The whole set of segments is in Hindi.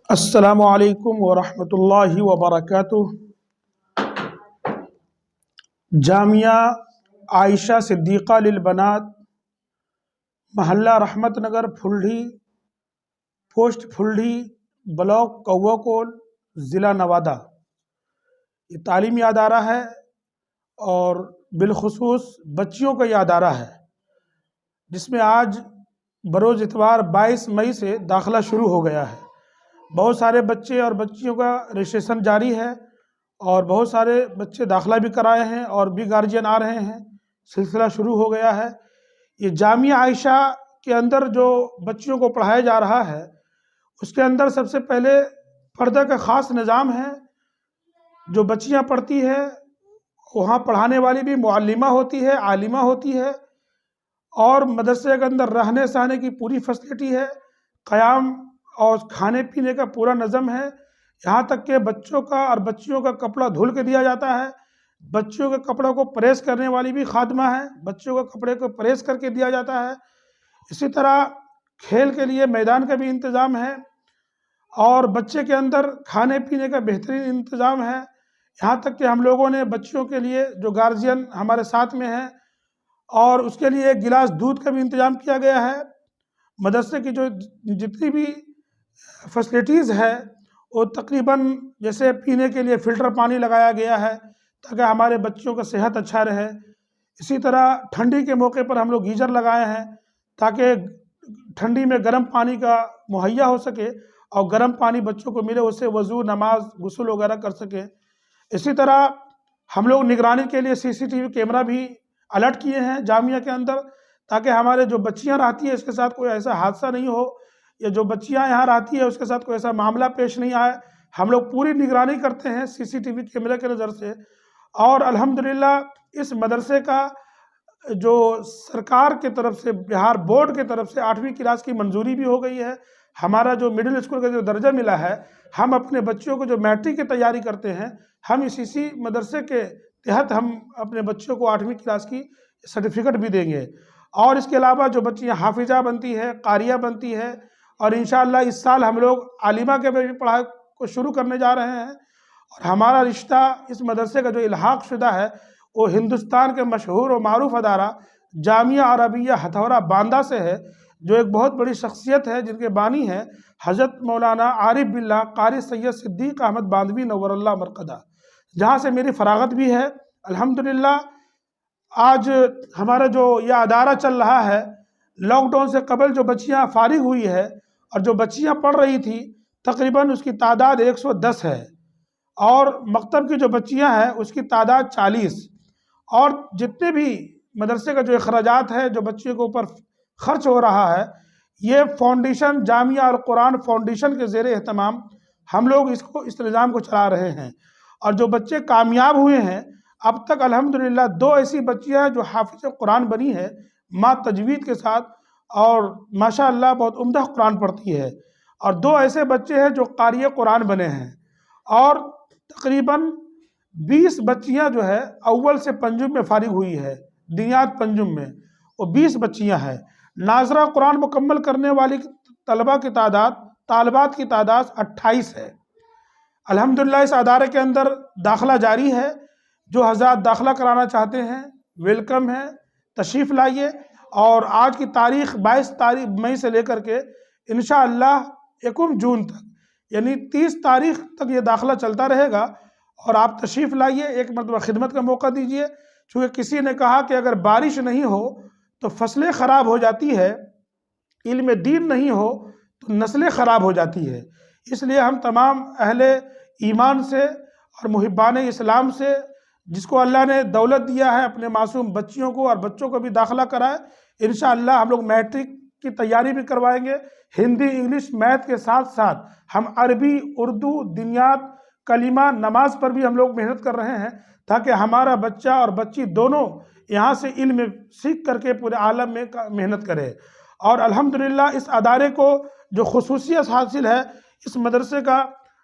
अस्सलामुअलैकुम वरहमतुल्लाहि वबरकातुह। जामिया आयशा सिद्दीक़ा लिल बनात, महल्ला रहमत नगर, फुल्ढी, पोस्ट फुल्ढी, ब्लॉक कौवाकोल, ज़िला नवादा। ये तालीमी अदारा है और बिलखुसूस बच्चियों का ये अदारा है, जिसमें आज बरोज़ इतवार 22 मई से दाखिला शुरू हो गया है। बहुत सारे बच्चे और बच्चियों का रजिस्ट्रेशन जारी है और बहुत सारे बच्चे दाखिला भी कराए हैं और भी गार्जियन आ रहे हैं। सिलसिला शुरू हो गया है। ये जामिया आयशा के अंदर जो बच्चियों को पढ़ाया जा रहा है, उसके अंदर सबसे पहले पर्दा का ख़ास निज़ाम है। जो बच्चियां पढ़ती है वहाँ पढ़ाने वाली भी मुअल्लिमा होती है, आलिमा होती है, और मदरसे के अंदर रहने सहने की पूरी फैसिलिटी है। क़याम और खाने पीने का पूरा नज़म है। यहाँ तक कि बच्चों का और बच्चियों का कपड़ा धुल के दिया जाता है। बच्चियों के कपड़ों को प्रेस करने वाली भी खादमा है, बच्चों के कपड़े को प्रेस करके दिया जाता है। इसी तरह खेल के लिए मैदान का भी इंतज़ाम है और बच्चे के अंदर खाने पीने का बेहतरीन इंतज़ाम है। यहाँ तक कि हम लोगों ने बच्चियों के लिए, जो गार्जियन हमारे साथ में हैं, और उसके लिए एक गिलास दूध का भी इंतज़ाम किया गया है। मदरसे की जो जितनी भी फैसिलिटीज़ है वो तकरीबन, जैसे पीने के लिए फ़िल्टर पानी लगाया गया है ताकि हमारे बच्चों का सेहत अच्छा रहे। इसी तरह ठंडी के मौके पर हम लोग गीज़र लगाए हैं ताकि ठंडी में गर्म पानी का मुहैया हो सके और गर्म पानी बच्चों को मिले, उससे वज़ू, नमाज, गुस्ल वगैरह कर सके। इसी तरह हम लोग निगरानी के लिए CCTV कैमरा भी अलर्ट किए हैं जामिया के अंदर, ताकि हमारे जो बच्चियां रहती है इसके साथ कोई ऐसा हादसा नहीं हो, या जो बच्चियां यहाँ रहती है उसके साथ कोई ऐसा मामला पेश नहीं आए। हम लोग पूरी निगरानी करते हैं CCTV कैमरे के नज़र से। और अल्हम्दुलिल्लाह इस मदरसे का जो सरकार की तरफ से, बिहार बोर्ड की तरफ से 8वीं क्लास की मंजूरी भी हो गई है। हमारा जो मिडिल स्कूल का जो दर्जा मिला है, हम अपने बच्चों को जो मैट्रिक की तैयारी करते हैं, हम इसी मदरसे के तहत हम अपने बच्चों को 8वीं क्लास की सर्टिफिकेट भी देंगे। और इसके अलावा जो बच्चियाँ हाफिजा बनती है, कारिया बनती है, और इंशाअल्लाह इस साल हम लोग आलिमा के भी पढ़ाई को शुरू करने जा रहे हैं। और हमारा रिश्ता इस मदरसे का जो इल्हाक शुदा है वो हिंदुस्तान के मशहूर और मारूफ अदारा जामिया अरबिया हथौरा बांदा से है, जो एक बहुत बड़ी शख्सियत है, जिनके बानी हैं हज़रत मौलाना आरिफ बिल्ला कारी सैयद सिद्दीक़ अहमद बांदवी नव्वरल्लाह मरकदा, जहाँ से मेरी फ़रागत भी है। अल्हम्दुलिल्लाह आज हमारा जो यह अदारा चल रहा है, लॉकडाउन से कबल जो बच्चियाँ फारिग हुई है और जो बच्चियाँ पढ़ रही थी, तकरीबन उसकी तादाद 110 है, और मकतब की जो बच्चियाँ हैं उसकी तादाद 40। और जितने भी मदरसे का जो अखराजात है, जो बच्चियों के ऊपर खर्च हो रहा है, ये फाउंडेशन जामिया अल कुरान फाउंडेशन के ज़ेरे एहतमाम हम लोग इस निज़ाम को चला रहे हैं। और जो बच्चे कामयाब हुए हैं, अब तक अल्हम्दुलिल्लाह 2 ऐसी बच्चियाँ हैं जो हाफिज़ कुरान बनी है माँ तजवीद के साथ, और माशाअल्लाह बहुत उम्दा कुरान पढ़ती है। और 2 ऐसे बच्चे हैं जो क़ारिए कुरान बने हैं। और तकरीबन 20 बच्चियाँ जो है अव्वल से पंजुम में फारिग हुई है, दिनियात पंजुम में वो 20 बच्चियाँ हैं। नाजरा कुरान मुकम्मल करने वाली तलबा की तादाद, तालबात की तादाद 28 है। अल्हम्दुलिल्लाह इस अदारे के अंदर दाखिला जारी है। जो हज़रात दाखिला कराना चाहते हैं वेलकम है, तशरीफ़ लाइए। और आज की तारीख़ 22 मई से लेकर के इंशाअल्लाह 1 जून तक, यानी 30 तारीख़ तक ये दाखिला चलता रहेगा। और आप तशरीफ़ लाइए, एक मरतबा खिदमत का मौका दीजिए। चूँकि किसी ने कहा कि अगर बारिश नहीं हो तो फसलें ख़राब हो जाती है, इल्म दीन नहीं हो तो नस्लें ख़राब हो जाती है। इसलिए हम तमाम अहले ईमान से और मुहिब्बान इस्लाम से, जिसको अल्लाह ने दौलत दिया है, अपने मासूम बच्चियों को और बच्चों को भी दाखिला कराए। इंशाअल्लाह हम लोग मैट्रिक की तैयारी भी करवाएंगे। हिंदी, इंग्लिश, मैथ के साथ साथ हम अरबी, उर्दू, दिनियात, कलीमा, नमाज पर भी हम लोग मेहनत कर रहे हैं, ताकि हमारा बच्चा और बच्ची दोनों यहाँ से इल्म सीख करके पूरे आलम में मेहनत करे। और अल्हम्दुलिल्लाह इस अदारे को जो खुसूसियत हासिल है, इस मदरसे का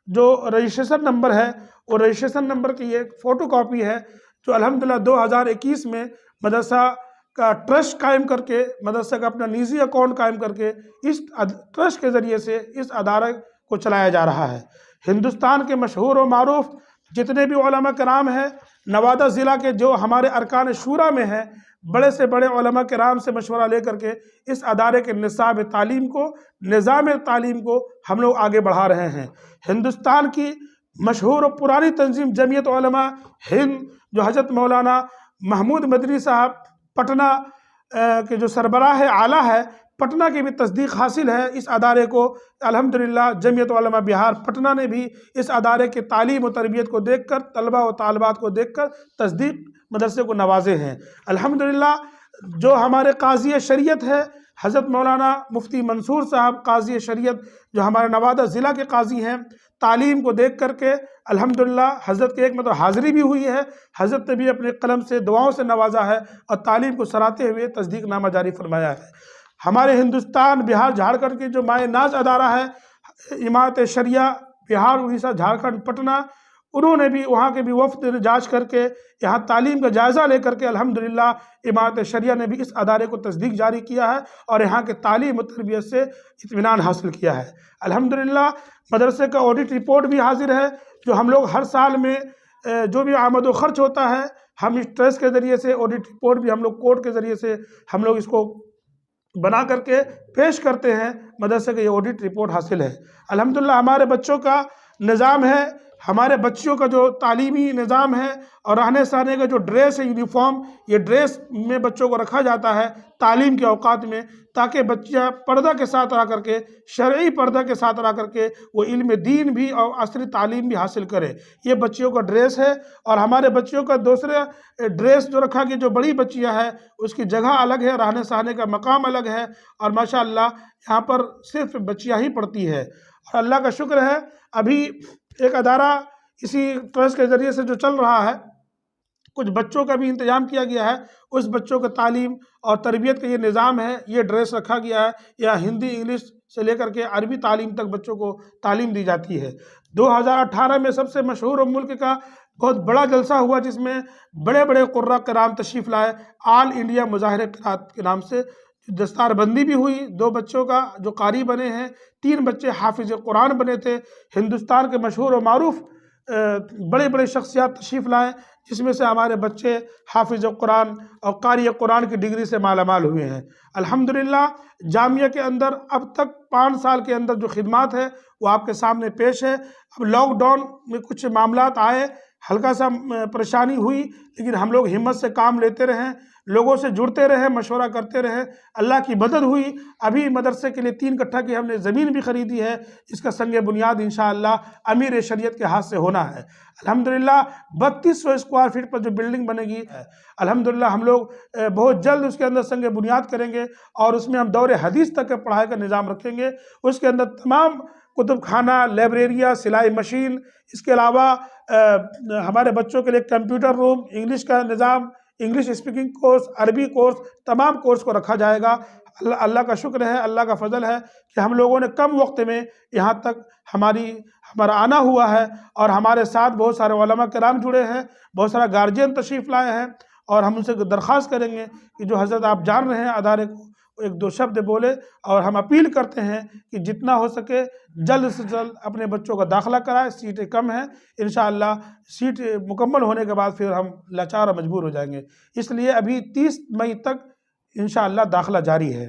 जो रजिस्ट्रेशन नंबर है, वो रजिस्ट्रेशन नंबर की एक फ़ोटो कॉपी है, जो अल्हम्दुलिल्लाह 2021 में मदरसा का ट्रस्ट कायम करके, मदरसा का अपना निजी अकाउंट कायम करके, इस ट्रस्ट के ज़रिए से इस अदारे को चलाया जा रहा है। हिंदुस्तान के मशहूर और मारूफ जितने भी उलमा कराम हैं, नवादा ज़िला के जो हमारे अरकान शूरा में हैं, बड़े से बड़े उलमा कराम से मशवरा लेकर के इस अदारे के निसाब तालीम को, निज़ाम तालीम को हम लोग आगे बढ़ा रहे हैं। हिंदुस्तान की मशहूर और पुरानी तंजीम जमीयत उलमा हिंद, जो हज़रत मौलाना महमूद मदनी साहब पटना के जो सरबराह आला है, पटना की भी तस्दीक हासिल है इस अदारे को। अल्हम्दुलिल्लाह जमीयत उलमा बिहार पटना ने भी इस अदारे के तालीम और तरबियत को देखकर, तलबा व तालबात को देखकर तस्दीक मदरसे को नवाजे हैं। अल्हम्दुलिल्लाह जो हमारे काजी शरीयत है हज़रत मौलाना मुफ्ती मंसूर साहब काजी शरीयत, जो हमारे नवादा ज़िला के काजी हैं, तालीम को देख करके अल्हम्दुलिल्लाह हज़रत के एक मतलब हाज़िरी भी हुई है, हज़रत ने भी अपने कलम से दुआओं से नवाजा है और तालीम को सराहते हुए तस्दीकनामा जारी फरमाया है। हमारे हिंदुस्तान, बिहार, झारखंड के जो माए नाज अदारा है इमारत शरिया बिहार, उड़ीसा, झारखंड, पटना, उन्होंने भी वहाँ के भी वफ्द जांच करके यहाँ तालीम का जायज़ा लेकर के अल्हम्दुलिल्लाह इमारत शरिया ने भी इस अदारे को तस्दीक जारी किया है और यहाँ के तालीम और तरबियत से इत्मीनान हासिल किया है। अल्हम्दुलिल्लाह मदरसे का ऑडिट रिपोर्ट भी हाजिर है, जो हम लोग हर साल में जो भी आमद व खर्च होता है हम इस ट्रस्ट के ज़रिए से, ऑडिट रिपोर्ट भी हम लोग कोर्ट के ज़रिए से हम लोग इसको बना करके पेश करते हैं। मदरसे का ये ऑडिट रिपोर्ट हासिल है। अल्हम्दुलिल्लाह हमारे बच्चों का निज़ाम है, हमारे बच्चों का जो तालीमी निज़ाम है और रहने सहने का जो ड्रेस है, यूनिफॉर्म, ये ड्रेस में बच्चों को रखा जाता है तालीम के औकात में, ताकि बच्चा पर्दा के साथ रह करके, शरई पर्दा के साथ रह करके वो इल्म दीन भी और असली तालीम भी हासिल करे। ये बच्चियों का ड्रेस है। और हमारे बच्चियों का दूसरे ड्रेस जो रखा गया, जो बड़ी बच्चियां हैं उसकी जगह अलग है, रहने सहने का मकाम अलग है और माशाअल्लाह यहाँ पर सिर्फ बच्चियाँ ही पढ़ती है। और अल्लाह का शुक्र है अभी एक अदारा इसी ट्रस्ट के ज़रिए से जो चल रहा है, कुछ बच्चों का भी इंतज़ाम किया गया है। उस बच्चों का तालीम और तरबियत का ये निज़ाम है, ये ड्रेस रखा गया है, या हिंदी इंग्लिश से लेकर के अरबी तालीम तक बच्चों को तालीम दी जाती है। 2018 में सबसे मशहूर और मुल्क का बहुत बड़ा जलसा हुआ, जिसमें बड़े बड़े कुर्रा कराम तशरीफ़ लाए। आल इंडिया मुज़ाहिरे क़िराअत के नाम से दस्तारबंदी भी हुई। 2 बच्चों का जो कारी बने हैं, 3 बच्चे हाफिज़ कुरान बने थे। हिंदुस्तान के मशहूर और मारूफ बड़े बड़े शख्सियात तशरीफ़ लाए, जिसमें से हमारे बच्चे हाफिज़ कुरान और कारी कुरान की डिग्री से मालामाल हुए हैं। अल्हम्दुलिल्लाह जामिया के अंदर अब तक 5 साल के अंदर जो खिदमात है वो आपके सामने पेश है। अब लॉकडाउन में कुछ मामलात आए, हल्का सा परेशानी हुई, लेकिन हम लोग हिम्मत से काम लेते रहें, लोगों से जुड़ते रहे, मशवरा करते रहे, अल्लाह की मदद हुई। अभी मदरसे के लिए 3 कट्ठा की हमने ज़मीन भी ख़रीदी है, इसका संग बुनियाद इंशाअल्लाह अमीर शरीयत के हाथ से होना है। अल्हम्दुलिल्लाह 3200 स्क्वायर फीट पर जो बिल्डिंग बनेगी, अल्हम्दुलिल्लाह हम लोग बहुत जल्द उसके अंदर संग बुनियाद करेंगे और उसमें हम दौरे हदीस तक के पढ़ाई का निज़ाम रखेंगे। उसके अंदर तमाम कुतुब खाना, लाइब्रेरिया, सिलाई मशीन, इसके अलावा हमारे बच्चों के लिए कंप्यूटर रूम, इंग्लिश का निज़ाम, इंग्लिश स्पीकिंग कोर्स, अरबी कोर्स, तमाम कोर्स को रखा जाएगा। अल्लाह का शुक्र है, अल्लाह का फजल है कि हम लोगों ने कम वक्त में यहाँ तक हमारा आना हुआ है और हमारे साथ बहुत सारे उलमा किराम जुड़े हैं, बहुत सारा गार्जियन तशरीफ़ लाए हैं। और हम उनसे दरख्वास्त करेंगे कि जो हज़रत आप जान रहे हैं अदारे को, 1-2 शब्द बोले। और हम अपील करते हैं कि जितना हो सके जल्द से जल्द अपने बच्चों का दाखिला कराएं। सीटें कम हैं, इंशाअल्लाह सीट मुकम्मल होने के बाद फिर हम लाचार और मजबूर हो जाएंगे। इसलिए अभी 30 मई तक इंशाअल्लाह दाखिला जारी है।